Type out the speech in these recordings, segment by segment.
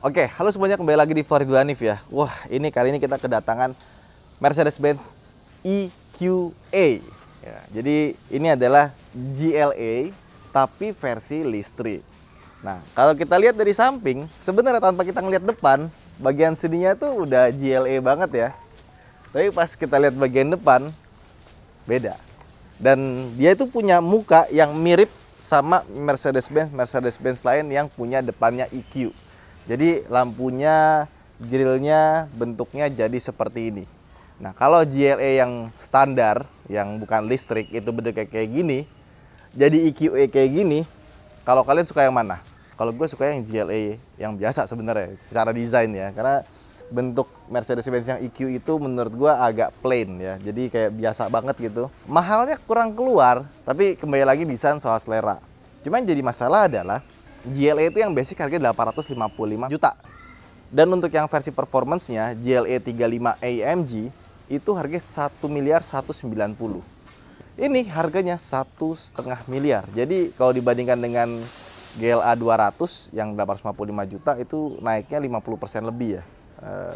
Oke, halo semuanya, kembali lagi di Floridua Hanif ya. Wah, kali ini kita kedatangan Mercedes-Benz EQA. Ya, jadi ini adalah GLA tapi versi listrik. Nah, kalau kita lihat dari samping, sebenarnya tanpa kita ngelihat depan, bagian sininya tuh udah GLA banget ya. Tapi pas kita lihat bagian depan, beda. Dan dia itu punya muka yang mirip sama Mercedes-Benz lain yang punya depannya EQ. Jadi lampunya, grillnya, bentuknya jadi seperti ini. Nah, kalau GLA yang standar, yang bukan listrik, itu bentuknya kayak gini. Jadi EQA kayak gini. Kalau kalian suka yang mana? Kalau gue suka yang GLA yang biasa sebenarnya, secara desain ya. Karena bentuk Mercedes-Benz yang EQ itu menurut gue agak plain ya. Jadi kayak biasa banget gitu. Mahalnya kurang keluar, tapi kembali lagi desain soal selera. Cuman jadi masalah adalah GLA itu yang basic harga 855 juta. Dan untuk yang versi performance-nya GLA 35 AMG itu harga 1 miliar 190. Ini harganya 1,5 miliar. Jadi kalau dibandingkan dengan GLA 200 yang 855 juta itu naiknya 50% lebih ya.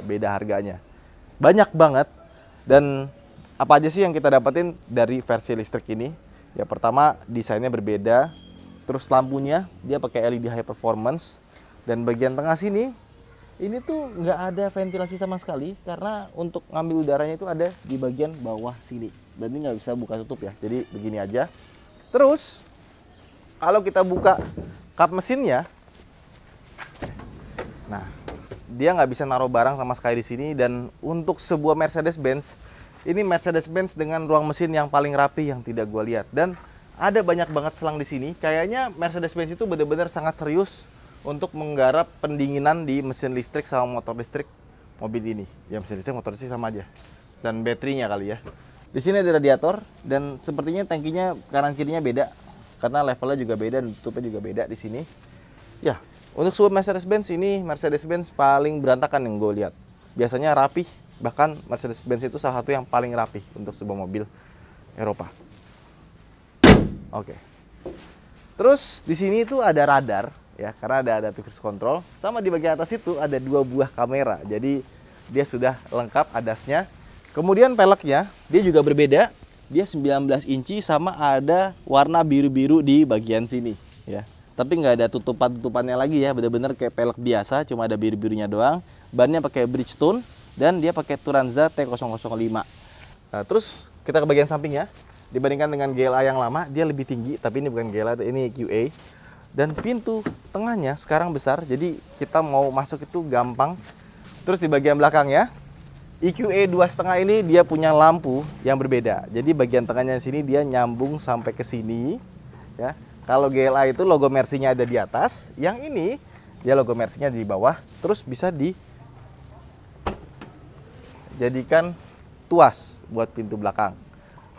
Beda harganya. Banyak banget. Dan apa aja sih yang kita dapetin dari versi listrik ini? Ya pertama, desainnya berbeda. Terus lampunya dia pakai LED high performance, dan bagian tengah sini ini tuh nggak ada ventilasi sama sekali karena untuk ngambil udaranya itu ada di bagian bawah sini, dan ini nggak bisa buka tutup ya, jadi begini aja. Terus kalau kita buka kap mesinnya, nah dia nggak bisa naruh barang sama sekali di sini. Dan untuk sebuah Mercedes-Benz, ini Mercedes-Benz dengan ruang mesin yang paling rapi yang tidak gue lihat. Dan ada banyak banget selang di sini. Kayaknya Mercedes-Benz itu benar-benar sangat serius untuk menggarap pendinginan di mesin listrik sama motor listrik mobil ini. Ya mesin listrik, motor listrik sama aja. Dan baterainya kali ya. Di sini ada radiator dan sepertinya tangkinya kanan kirinya beda karena levelnya juga beda dan tutupnya juga beda di sini. Ya, untuk sebuah Mercedes-Benz ini Mercedes-Benz paling berantakan yang gue lihat. Biasanya rapi, bahkan Mercedes-Benz itu salah satu yang paling rapi untuk sebuah mobil Eropa. Oke. Terus di sini itu ada radar ya, karena ada cruise control. Sama di bagian atas itu ada 2 buah kamera. Jadi dia sudah lengkap ADAS-nya. Kemudian peleknya dia juga berbeda. Dia 19 inci sama ada warna biru-biru di bagian sini ya. Tapi nggak ada tutupan-tutupannya lagi ya, benar-benar kayak pelek biasa, cuma ada biru-birunya doang. Bannya pakai Bridgestone dan dia pakai Turanza T005. Nah, terus kita ke bagian sampingnya. Dibandingkan dengan GLA yang lama, dia lebih tinggi, tapi ini bukan GLA, ini QA. Dan pintu tengahnya sekarang besar, jadi kita mau masuk itu gampang. Terus di bagian belakangnya, EQA 2,5 ini dia punya lampu yang berbeda. Jadi bagian tengahnya sini dia nyambung sampai ke sini. Ya. Kalau GLA itu logo Mercy-nya ada di atas, yang ini dia logo Mercy-nya di bawah. Terus bisa dijadikan tuas buat pintu belakang.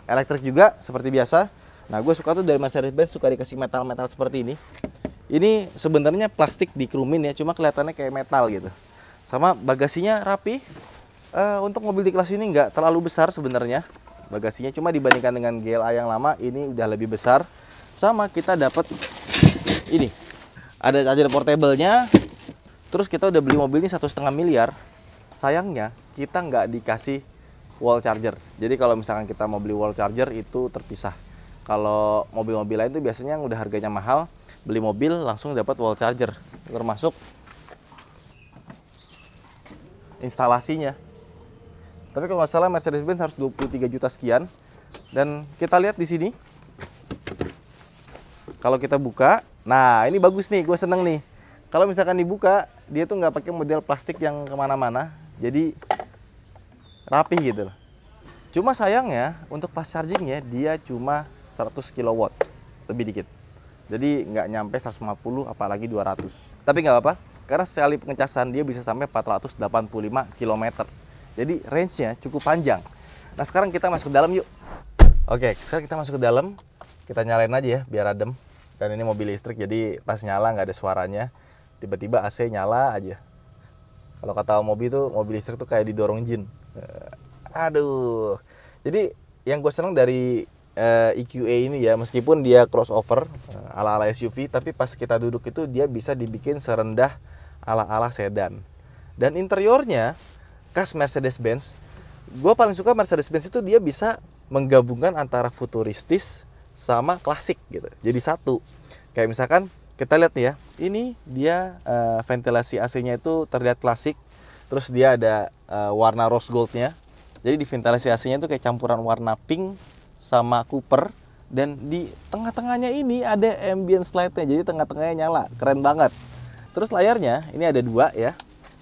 Elektrik juga seperti biasa. Nah, gue suka tuh dari Mercedes-Benz suka dikasih metal-metal seperti ini. Ini sebenarnya plastik dikrumin ya, cuma kelihatannya kayak metal gitu. Sama bagasinya rapi. Untuk mobil di kelas ini nggak terlalu besar sebenarnya bagasinya, cuma dibandingkan dengan GLA yang lama ini udah lebih besar. Sama kita dapat ini, ada charger portable-nya. Terus kita udah beli mobil ini 1,5 miliar. Sayangnya kita nggak dikasih wall charger. Jadi kalau misalkan kita mau beli wall charger itu terpisah. Kalau mobil-mobil lain itu biasanya yang udah harganya mahal, beli mobil langsung dapat wall charger, termasuk instalasinya. Tapi kalau nggak salah Mercedes-Benz harus 23 juta sekian. Dan kita lihat di sini, kalau kita buka, nah ini bagus nih, gue seneng nih. Kalau misalkan dibuka, dia tuh nggak pakai model plastik yang kemana-mana, jadi rapi gitu loh. Cuma sayangnya untuk fast chargingnya dia cuma 100 kW, lebih dikit. Jadi nggak nyampe 150 apalagi 200. Tapi nggak apa-apa, karena sekali pengecasan dia bisa sampai 485 km. Jadi range-nya cukup panjang. Nah sekarang kita masuk ke dalam yuk. Oke, sekarang kita masuk ke dalam. Kita nyalain aja ya biar adem. Dan ini mobil listrik, jadi pas nyala nggak ada suaranya. Tiba-tiba AC nyala aja. Kalau kata mobil tuh, mobil listrik tuh kayak didorong jin. Aduh. Jadi yang gue seneng dari EQA ini ya, meskipun dia crossover ala-ala SUV, tapi pas kita duduk itu dia bisa dibikin serendah ala-ala sedan. Dan interiornya khas Mercedes-Benz. Gue paling suka Mercedes-Benz itu dia bisa menggabungkan antara futuristis sama klasik gitu. Jadi satu. Kayak misalkan kita lihat nih ya, ini dia ventilasi AC-nya itu terlihat klasik. Terus dia ada warna rose gold-nya. Jadi di ventilasi AC-nya itu kayak campuran warna pink sama Cooper. Dan di tengah-tengahnya ini ada ambient light-nya. Jadi tengah-tengahnya nyala, keren banget. Terus layarnya ini ada 2 ya.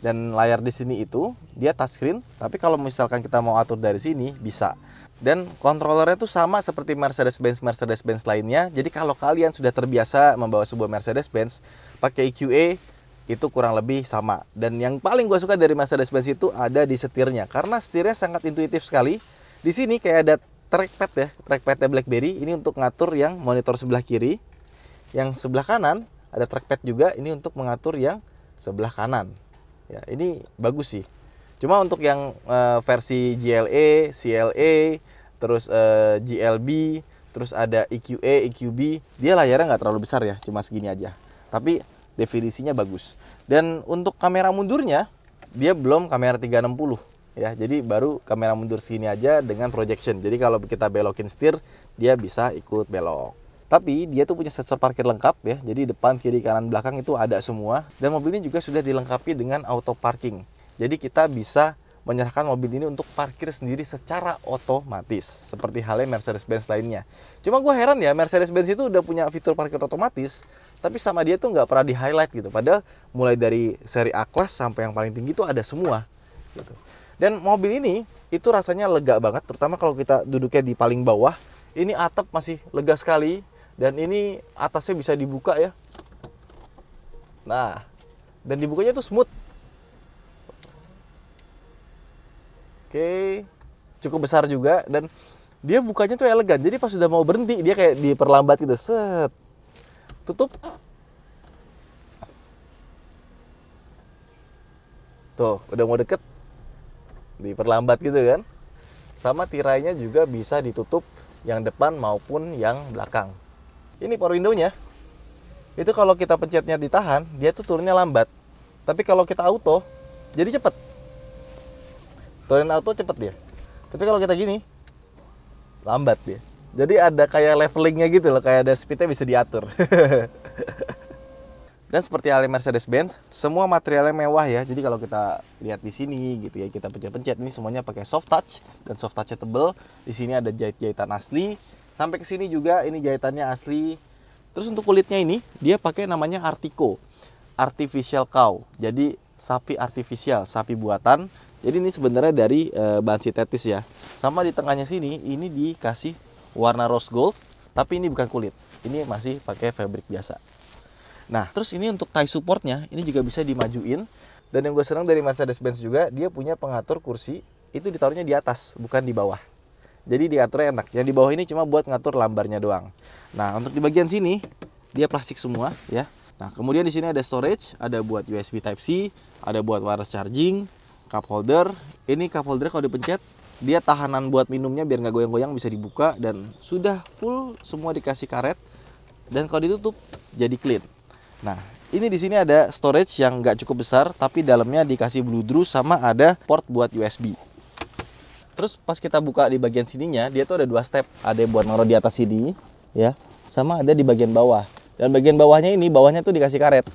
Dan layar di sini itu dia touchscreen, tapi kalau misalkan kita mau atur dari sini bisa. Dan kontrolernya tuh sama seperti Mercedes-Benz lainnya. Jadi kalau kalian sudah terbiasa membawa sebuah Mercedes-Benz pakai EQA, itu kurang lebih sama. Dan yang paling gue suka dari Mercedes-Benz itu ada di setirnya, karena setirnya sangat intuitif sekali. Di sini kayak ada trackpad ya, trackpadnya BlackBerry. Ini untuk ngatur yang monitor sebelah kiri. Yang sebelah kanan ada trackpad juga, ini untuk mengatur yang sebelah kanan. Ya, ini bagus sih. Cuma untuk yang versi GLE, CLA, terus GLB, terus ada EQA, EQB, dia layarnya nggak terlalu besar ya, cuma segini aja. Tapi definisinya bagus. Dan untuk kamera mundurnya, dia belum kamera 360 ya. Jadi baru kamera mundur segini aja dengan projection. Jadi kalau kita belokin setir, dia bisa ikut belok. Tapi dia tuh punya sensor parkir lengkap ya. Jadi depan, kiri, kanan, belakang itu ada semua. Dan mobil ini juga sudah dilengkapi dengan auto parking. Jadi kita bisa menyerahkan mobil ini untuk parkir sendiri secara otomatis. Seperti halnya Mercedes-Benz lainnya. Cuma gue heran ya, Mercedes-Benz itu udah punya fitur parkir otomatis. Tapi sama dia tuh nggak pernah di highlight gitu. Padahal mulai dari seri A-Class sampai yang paling tinggi itu ada semua. Gitu. Dan mobil ini itu rasanya lega banget. Terutama kalau kita duduknya di paling bawah. Ini atap masih lega sekali. Dan ini atasnya bisa dibuka ya. Nah, dan dibukanya tuh smooth. Oke, cukup besar juga dan dia bukanya tuh elegan. Jadi pas sudah mau berhenti dia kayak diperlambat gitu. Set. Tutup. Tuh, udah mau deket. Diperlambat gitu kan. Sama tirainya juga bisa ditutup yang depan maupun yang belakang. Ini power window-nya. Itu kalau kita pencetnya ditahan, dia tuh turunnya lambat. Tapi kalau kita auto, jadi cepet. Turun auto cepet dia. Tapi kalau kita gini, lambat dia. Jadi ada kayak levelingnya gitu loh, kayak ada speednya bisa diatur. Dan seperti halnya Mercedes-Benz, semua materialnya mewah ya. Jadi kalau kita lihat di sini gitu ya, kita pencet-pencet ini semuanya pakai soft touch dan soft touch-nya tebel. Di sini ada jahit-jahitan asli. Sampai ke sini juga ini jahitannya asli. Terus untuk kulitnya ini dia pakai namanya Artico, artificial cow. Jadi sapi artifisial, sapi buatan. Jadi ini sebenarnya dari bahan sintetis ya. Sama di tengahnya sini ini dikasih warna rose gold, tapi ini bukan kulit. Ini masih pakai fabric biasa. Nah, terus ini untuk tie supportnya ini juga bisa dimajuin. Dan yang gue senang dari Mercedes-Benz juga, dia punya pengatur kursi itu ditaruhnya di atas, bukan di bawah. Jadi diaturnya enak. Yang di bawah ini cuma buat ngatur lambarnya doang. Nah, untuk di bagian sini dia plastik semua ya. Nah, kemudian di sini ada storage, ada buat USB Type-C, ada buat wireless charging, cup holder. Ini cup holder kalau dipencet dia tahanan buat minumnya biar nggak goyang-goyang, bisa dibuka dan sudah full semua dikasih karet. Dan kalau ditutup jadi clean. Nah, ini di sini ada storage yang nggak cukup besar, tapi dalamnya dikasih bludru sama ada port buat USB. Terus pas kita buka di bagian sininya, dia tuh ada 2 step. Ada yang buat naruh di atas sini, ya, sama ada di bagian bawah. Dan bagian bawahnya ini, bawahnya tuh dikasih karet.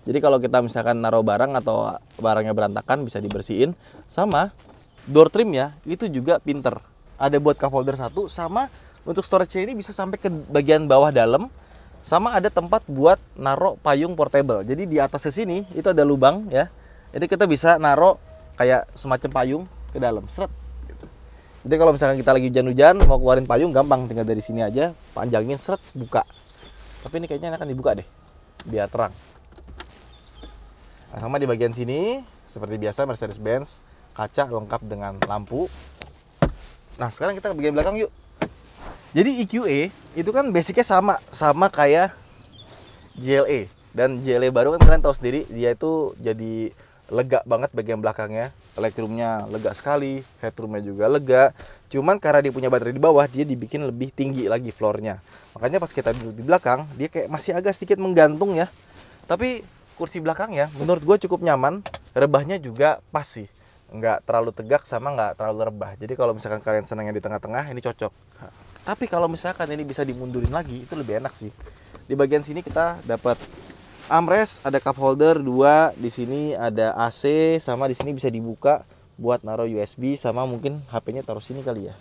Jadi kalau kita misalkan naruh barang atau barangnya berantakan bisa dibersihin. Sama door trim ya, itu juga pinter. Ada buat cup holder 1, sama untuk storage-nya ini bisa sampai ke bagian bawah dalam. Sama ada tempat buat naruh payung portable. Jadi di atasnya sini itu ada lubang ya. Jadi kita bisa naruh kayak semacam payung ke dalam. Seret. Jadi kalau misalkan kita lagi hujan-hujan mau keluarin payung gampang, tinggal dari sini aja panjangin seret buka. Tapi ini kayaknya akan dibuka deh biar terang. Nah, sama di bagian sini seperti biasa Mercedes-Benz, kaca lengkap dengan lampu. Nah, sekarang kita ke bagian belakang yuk. Jadi EQA itu kan basicnya sama kayak GLE. Dan GLE baru kan kalian tahu sendiri, dia itu jadi lega banget bagian belakangnya. Legroomnya lega sekali, headroomnya juga lega. Cuman karena dia punya baterai di bawah, dia dibikin lebih tinggi lagi floornya. Makanya pas kita duduk di belakang, dia kayak masih agak sedikit menggantung ya. Tapi kursi belakangnya menurut gue cukup nyaman, rebahnya juga pas sih, nggak terlalu tegak sama nggak terlalu rebah. Jadi kalau misalkan kalian senangnya di tengah-tengah, ini cocok. Tapi kalau misalkan ini bisa dimundurin lagi, itu lebih enak sih. Di bagian sini kita dapat armrest, ada cup holder 2, di sini ada AC, sama di sini bisa dibuka buat naruh USB, sama mungkin HP-nya taruh sini kali ya.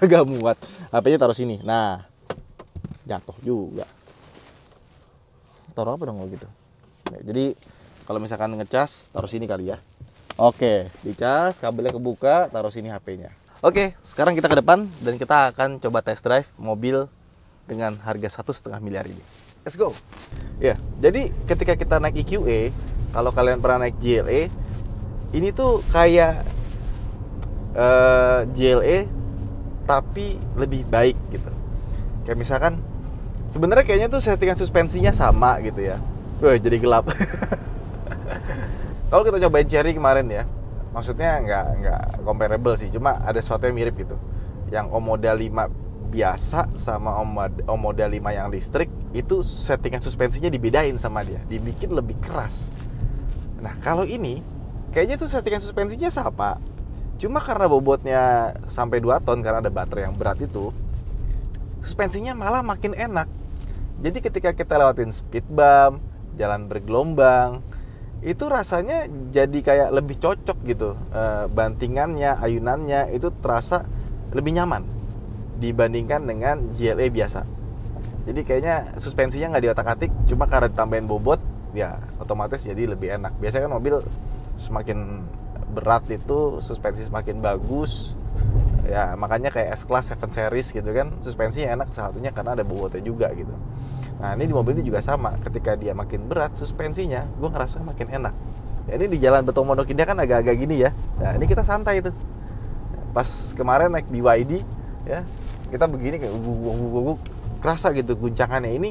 Gak muat, HP-nya taruh sini. Nah, jatuh juga. Taruh apa dong kalau gitu? Jadi kalau misalkan ngecas, taruh sini kali ya. Oke, dicas, kabelnya kebuka, taruh sini HP-nya. Oke, sekarang kita ke depan dan kita akan coba test drive mobil dengan harga 1,5 miliar ini. Let's go. Ya, jadi ketika kita naik EQA, kalau kalian pernah naik GLE, ini tuh kayak GLE tapi lebih baik gitu. Kayak misalkan sebenarnya kayaknya tuh settingan suspensinya sama gitu ya. Wah, jadi gelap. Kalau kita cobain Cherry kemarin ya, maksudnya nggak comparable sih, cuma ada sesuatu yang mirip gitu. Yang Omoda 5 biasa sama Omoda 5 yang listrik, itu settingan suspensinya dibedain sama dia, dibikin lebih keras. Nah, kalau ini kayaknya tuh settingan suspensinya sama, cuma karena bobotnya sampai 2 ton karena ada baterai yang berat itu, suspensinya malah makin enak. Jadi ketika kita lewatin speed bump, jalan bergelombang, itu rasanya jadi kayak lebih cocok gitu. Bantingannya, ayunannya itu terasa lebih nyaman dibandingkan dengan GLE biasa. Jadi kayaknya suspensinya nggak diotak-atik, cuma karena ditambahin bobot, ya otomatis jadi lebih enak. Biasanya kan mobil semakin berat itu suspensi semakin bagus. Ya makanya kayak S-Class 7 Series gitu kan, suspensinya enak salah satunya karena ada bobotnya juga gitu. Nah ini di mobil ini juga sama, ketika dia makin berat suspensinya, gue ngerasa makin enak. Ya, ini di jalan Betung Mondok Indah kan agak-agak gini ya. Nah ini kita santai tuh. Pas kemarin naik BYD ya, kita begini kayak kerasa gitu guncangannya. Ini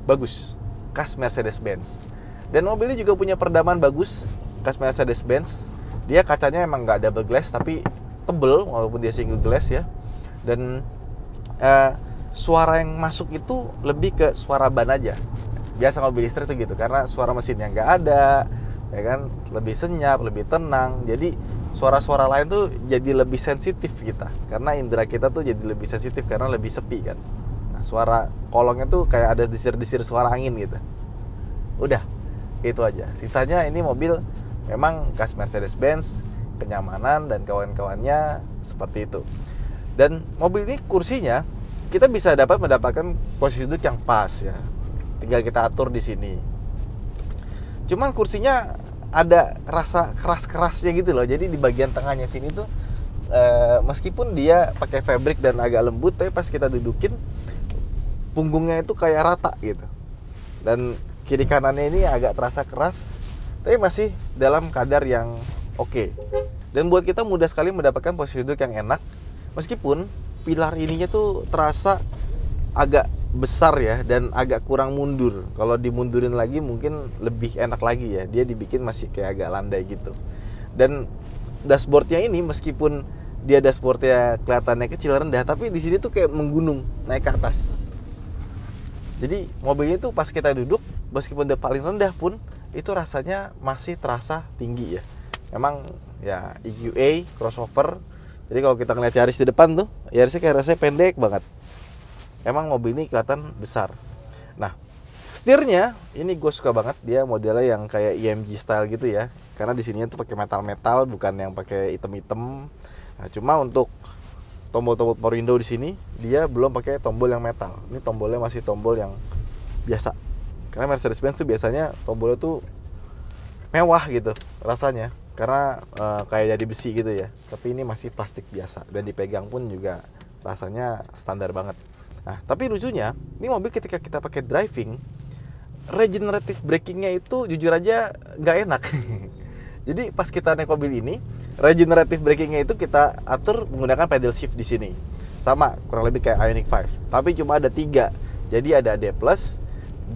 bagus, khas Mercedes-Benz. Dan mobil ini juga punya peredaman bagus, khas Mercedes-Benz. Dia kacanya emang nggak double glass tapi tebel walaupun dia single glass ya. Dan suara yang masuk itu lebih ke suara ban aja. Biasa mobil listrik tuh gitu, karena suara mesinnya nggak ada, ya kan, lebih senyap, lebih tenang. Jadi suara-suara lain tuh jadi lebih sensitif kita, karena indera kita tuh jadi lebih sensitif karena lebih sepi kan. Nah, suara kolongnya tuh kayak ada desir-desir suara angin gitu. Udah, itu aja. Sisanya ini mobil memang khas Mercedes-Benz, kenyamanan dan kawan-kawannya seperti itu. Dan mobil ini kursinya kita bisa mendapatkan posisi duduk yang pas ya. Tinggal kita atur di sini. Cuman kursinya ada rasa keras-kerasnya gitu loh. Jadi di bagian tengahnya sini tuh meskipun dia pakai fabric dan agak lembut, tapi pas kita dudukin punggungnya itu kayak rata gitu. Dan kiri kanannya ini agak terasa keras, tapi masih dalam kadar yang oke. Dan buat kita mudah sekali mendapatkan posisi duduk yang enak, meskipun pilar ininya tuh terasa agak besar ya, dan agak kurang mundur. Kalau dimundurin lagi mungkin lebih enak lagi ya. Dia dibikin masih kayak agak landai gitu. Dan dashboardnya ini meskipun dia dashboardnya kelihatannya kecil rendah, tapi di sini tuh kayak menggunung naik ke atas. Jadi mobilnya tuh pas kita duduk, meskipun dia paling rendah pun itu rasanya masih terasa tinggi ya. Memang ya EQA crossover. Jadi kalau kita ngeliat Yaris di depan tuh, Yarisnya kayak rasanya pendek banget. Emang mobil ini kelihatan besar. Nah, setirnya ini gue suka banget, dia modelnya yang kayak IMG style gitu ya. Karena di sininya tuh pakai metal-metal, bukan yang pakai item-item. Nah, cuma untuk tombol-tombol power window di sini dia belum pakai tombol yang metal. Ini tombolnya masih tombol yang biasa. Karena Mercedes-Benz tuh biasanya tombolnya tuh mewah gitu rasanya, karena kayak dari besi gitu ya. Tapi ini masih plastik biasa dan dipegang pun juga rasanya standar banget. Nah, tapi lucunya ini mobil ketika kita pakai driving, regenerative brakingnya itu jujur aja nggak enak. Jadi pas kita naik mobil ini, regenerative brakingnya itu kita atur menggunakan pedal shift di sini. Sama, kurang lebih kayak Ioniq 5. Tapi cuma ada 3. Jadi ada D+,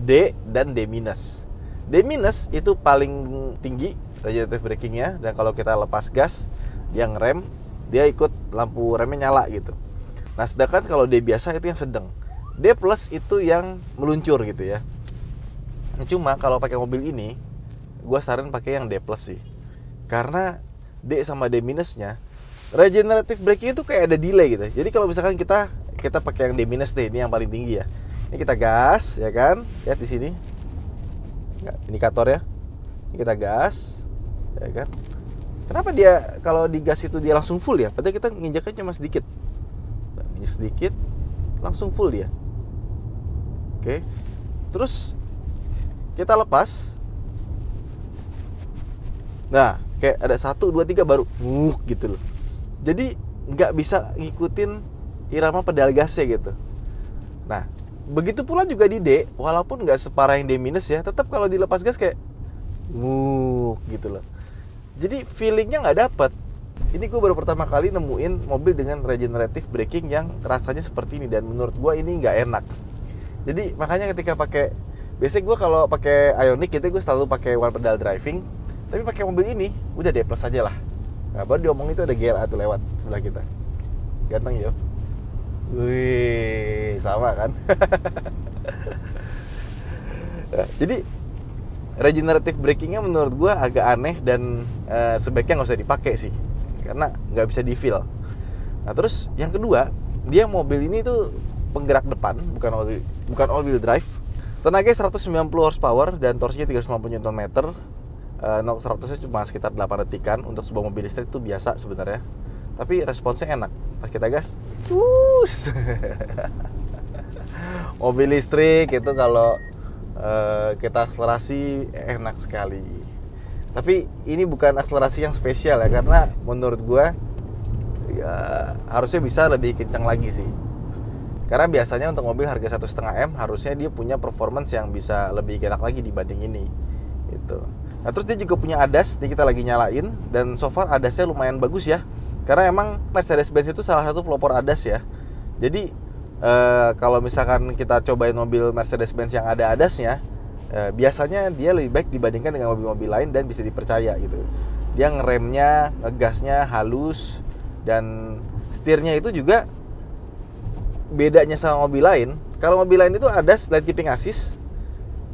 D, dan D-. D- itu paling tinggi regenerative brakingnya, dan kalau kita lepas gas, dia ngerem, dia ikut lampu remnya nyala gitu. Nah, sedangkan kalau D biasa itu yang sedang. D+ itu yang meluncur gitu ya. Cuma kalau pakai mobil ini, gue saran pakai yang D+ sih. Karena D sama D minusnya, regenerative braking itu kayak ada delay gitu. Jadi kalau misalkan kita pakai yang D minus deh, ini yang paling tinggi ya. Ini kita gas, ya kan? Lihat di sini. Indikator ya. Ini kita gas, ya kan? Kenapa dia kalau digas itu dia langsung full ya? Padahal kita nginjaknya cuma sedikit. Nginjak sedikit, langsung full dia. Oke. Terus kita lepas. Nah, kayak ada 1, 2, 3 baru gitu loh. Jadi nggak bisa ngikutin irama pedal gasnya gitu. Nah, begitu pula juga di D, walaupun nggak separah yang D minus ya, tetap kalau dilepas gas kayak gitu loh. Jadi feelingnya nggak dapet. Ini gue baru pertama kali nemuin mobil dengan regenerative braking yang rasanya seperti ini, dan menurut gue ini nggak enak. Jadi makanya ketika pakai, biasanya gue kalau pakai Ioniq gitu gue selalu pakai one pedal driving, tapi pakai mobil ini udah D+ aja lah. Nah, baru diomong itu ada GLA tuh lewat sebelah kita. Ganteng yo. Wih, sama kan? Nah, jadi regenerative brakingnya menurut gue agak aneh dan sebaiknya nggak usah dipakai sih, karena nggak bisa di-feel. Nah terus yang kedua, dia mobil ini tuh penggerak depan, bukan all wheel drive. Tenaganya 190 horsepower dan torsinya 350 Nm. 0-100-nya cuma sekitar 8 detikan. Untuk sebuah mobil listrik itu biasa sebenarnya, tapi responsnya enak. Pas kita gas, mobil listrik itu kalau kita akselerasi enak sekali. Tapi ini bukan akselerasi yang spesial ya, karena menurut gua ya harusnya bisa lebih kencang lagi sih. Karena biasanya untuk mobil harga 1,5 M harusnya dia punya performance yang bisa lebih enak lagi dibanding ini gitu. Nah terus dia juga punya ADAS, ini kita lagi nyalain, dan so far ADAS-nya lumayan bagus ya. Karena emang Mercedes-Benz itu salah satu pelopor ADAS ya. Jadi kalau misalkan kita cobain mobil Mercedes-Benz yang ada ADAS-nya, biasanya dia lebih baik dibandingkan dengan mobil-mobil lain dan bisa dipercaya gitu. Dia ngeremnya, ngegasnya halus, dan setirnya itu juga bedanya sama mobil lain. Kalau mobil lain itu ADAS, lane keeping assist,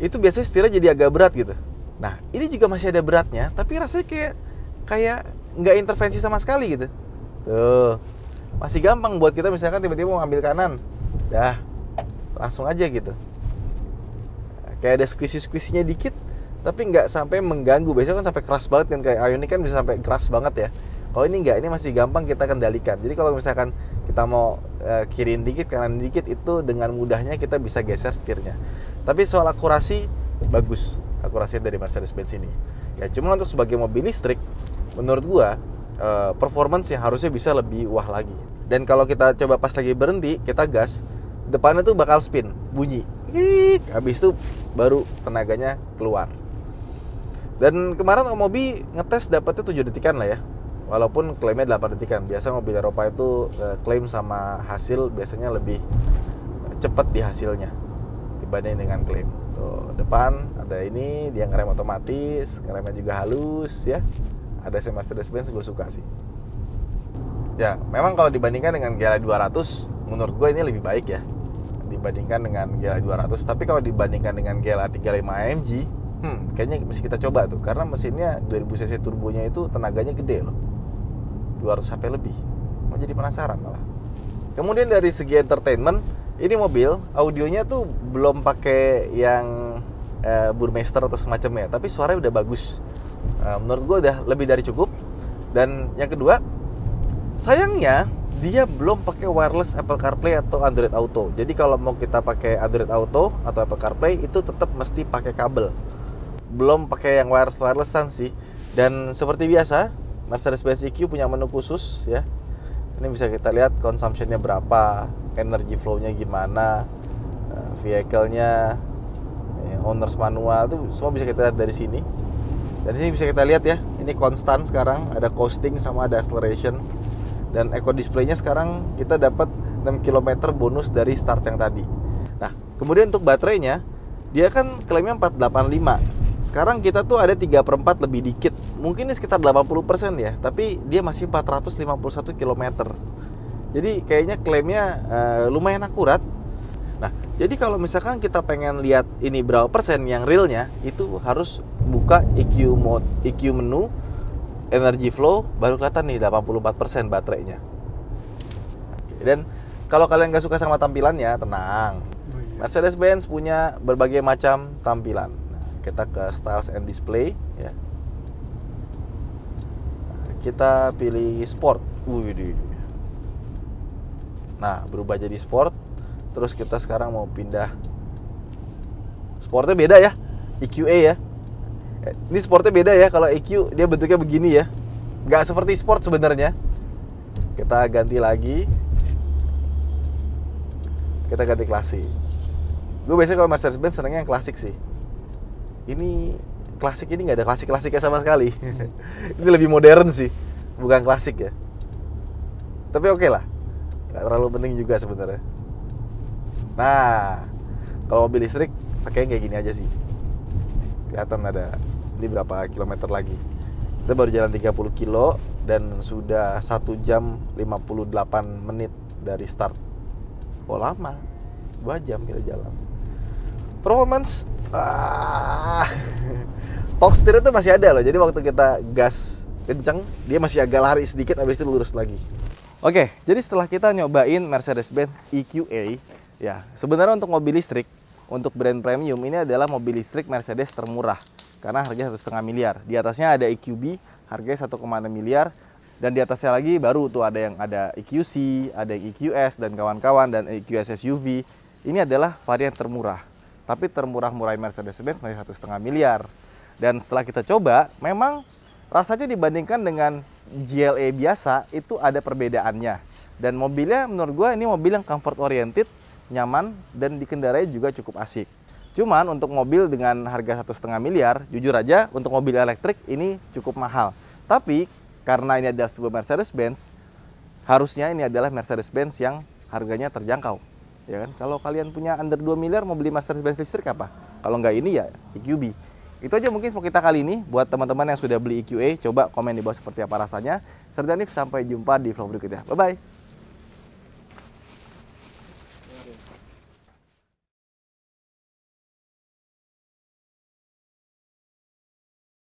itu biasanya setirnya jadi agak berat gitu. Nah ini juga masih ada beratnya, tapi rasanya kayak nggak intervensi sama sekali gitu. Tuh, masih gampang buat kita misalkan tiba-tiba mau ambil kanan, dah langsung aja gitu. Kayak ada squishy-squishy-nya dikit, tapi nggak sampai mengganggu. Biasanya kan sampai keras banget kan, kayak Ioniq kan bisa sampai keras banget ya. Kalau ini nggak, ini masih gampang kita kendalikan. Jadi kalau misalkan kita mau kiriin dikit, kanan dikit, itu dengan mudahnya kita bisa geser setirnya. Tapi soal akurasi, bagus akurasinya dari Mercedes-Benz ini. Ya cuma untuk sebagai mobil listrik, menurut gua performance yang harusnya bisa lebih wah lagi. Dan kalau kita coba pas lagi berhenti, kita gas, depannya tuh bakal spin, bunyi. Habis itu baru tenaganya keluar. Dan kemarin Omobi ngetes dapatnya 7 detikan lah ya. Walaupun klaimnya 8 detikan. Biasa mobil Eropa itu klaim sama hasil biasanya lebih cepat di hasilnya dibanding dengan klaim. Tuh, depan ada ini, dia ngerem otomatis, ngeremnya juga halus ya. Ada Mercedes-Benz gue suka sih. Ya, memang kalau dibandingkan dengan GLA 200, menurut gue ini lebih baik ya dibandingkan dengan GLA 200. Tapi kalau dibandingkan dengan GLA 35 AMG, kayaknya mesti kita coba tuh, karena mesinnya 2000 cc turbonya itu tenaganya gede loh, 200 HP lebih. Mau jadi penasaran malah. Kemudian dari segi entertainment, ini mobil audionya tuh belum pakai yang Burmester atau semacamnya, tapi suaranya udah bagus. Menurut gue udah lebih dari cukup. Dan yang kedua, sayangnya dia belum pakai wireless Apple CarPlay atau Android Auto. Jadi kalau mau kita pakai Android Auto atau Apple CarPlay, itu tetap mesti pakai kabel. Belum pakai yang wirelessan sih. Dan seperti biasa, Mercedes-Benz EQ punya menu khusus ya. Ini bisa kita lihat consumption-nya berapa, energy flow-nya gimana, vehicle-nya, owner's manual, itu semua bisa kita lihat dari sini. Dan sini bisa kita lihat ya, ini konstan sekarang, ada coasting sama ada acceleration. Dan eco display-nya sekarang kita dapat 6 km bonus dari start yang tadi. Nah, kemudian untuk baterainya, dia kan klaimnya 485. Sekarang kita tuh ada 3/4 lebih dikit. Mungkin ini sekitar 80% ya, tapi dia masih 451 km. Jadi kayaknya klaimnya lumayan akurat. Nah, Jadi kalau misalkan kita pengen lihat ini berapa persen yang realnya, itu harus buka EQ mode, EQ menu, energy flow, baru kelihatan nih 84% baterainya. Dan kalau kalian nggak suka sama tampilannya, tenang. Mercedes-Benz punya berbagai macam tampilan. Nah, kita ke Styles and Display ya. Kita pilih Sport. Nah, berubah jadi Sport. Terus kita sekarang mau pindah. Sportnya beda ya, EQA ya. Ini sportnya beda ya, kalau EQ dia bentuknya begini ya. Nggak seperti Sport sebenarnya. Kita ganti lagi. Kita ganti klasik. Gue biasanya kalau Mercedes-Benz senangnya yang klasik sih. Ini klasik ini nggak ada klasik-klasiknya sama sekali. Ini lebih modern sih, bukan klasik ya. Tapi oke lah, nggak terlalu penting juga sebenarnya. Nah, kalau mobil listrik pakai kayak gini aja sih. Kelihatan ada ini berapa kilometer lagi. Kita baru jalan 30 kilo dan sudah 1 jam 58 menit dari start. Oh lama, 2 jam kita jalan. Performance top steer itu masih ada loh. Jadi waktu kita gas kenceng, dia masih agak lari sedikit, habis itu lurus lagi. Oke, jadi setelah kita nyobain Mercedes-Benz EQA, ya, sebenarnya untuk mobil listrik, untuk brand premium ini adalah mobil listrik Mercedes termurah karena harganya 1,5 miliar. Di atasnya ada EQB, harganya 1,6 miliar, dan di atasnya lagi baru tuh ada yang ada EQC, ada yang EQS dan kawan-kawan, dan EQS SUV. Ini adalah varian termurah, tapi termurah-murah Mercedes-Benz masih 1,5 miliar. Dan setelah kita coba, memang rasanya dibandingkan dengan GLA biasa itu ada perbedaannya. Dan mobilnya menurut gue ini mobil yang comfort oriented, nyaman, dan dikendarai juga cukup asik. Cuman untuk mobil dengan harga 1,5 miliar, jujur aja untuk mobil elektrik ini cukup mahal. Tapi karena ini adalah sebuah Mercedes-Benz, harusnya ini adalah Mercedes-Benz yang harganya terjangkau. Ya kan? Kalau kalian punya under 2 miliar mau beli Mercedes-Benz listrik apa? Kalau nggak ini ya EQB. Itu aja mungkin vlog kita kali ini. Buat teman-teman yang sudah beli EQA, coba komen di bawah seperti apa rasanya. Serta nih sampai jumpa di vlog berikutnya. Bye-bye.